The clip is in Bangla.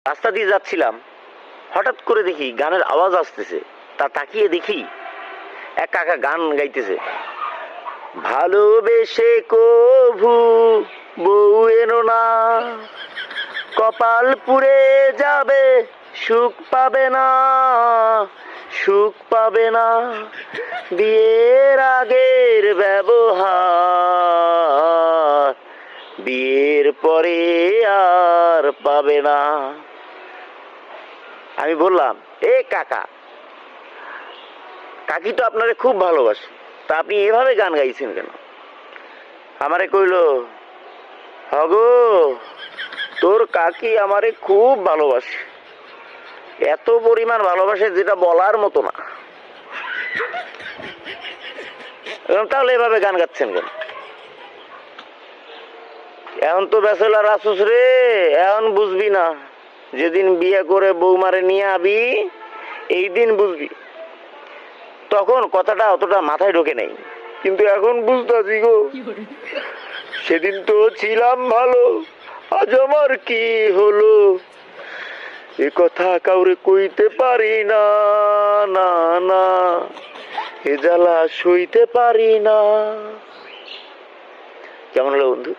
রাস্তা দিয়ে যাচ্ছিলাম, হঠাৎ করে দেখি গানের আওয়াজ আসতেছে। তা তাকিয়ে দেখি এক কাকা গান গাইতেছে, ভালোবেসে কভু বউ এনো না, কপাল পুড়ে যাবে, সুখ পাবে না, সুখ পাবে না, বিয়ের আগের ব্যবহার বিয়ের পরে আর পাবে না। আমি বললাম, এ কাকা, কাকি তো আপনারে খুব ভালোবাসে, তা আপনি এভাবে গান গাইছেন কেন? আমারে কইল, হগো তোর কাকি আমারে খুব ভালোবাসে, এত পরিমাণ ভালোবাসে যেটা বলার মতো না। তাহলে এভাবে গান গাচ্ছেন কেন? এখন তো ব্যাচেলার আসুস রে, এখন বুঝবি না, যেদিন বিয়ে করে বৌমারে নিয়ে আবি এই দিন বুঝবি। তখন কথাটা অতটা মাথায় ঢোকে নাই, কিন্তু এখন বুঝতেছি গো, সেদিন তো ছিলাম ভালো, আজ আমার কি হলো, এ কথা কাউরে কইতে পারি না, না না, এ জ্বালা সইতে পারি না। কেমন হলো বন্ধু?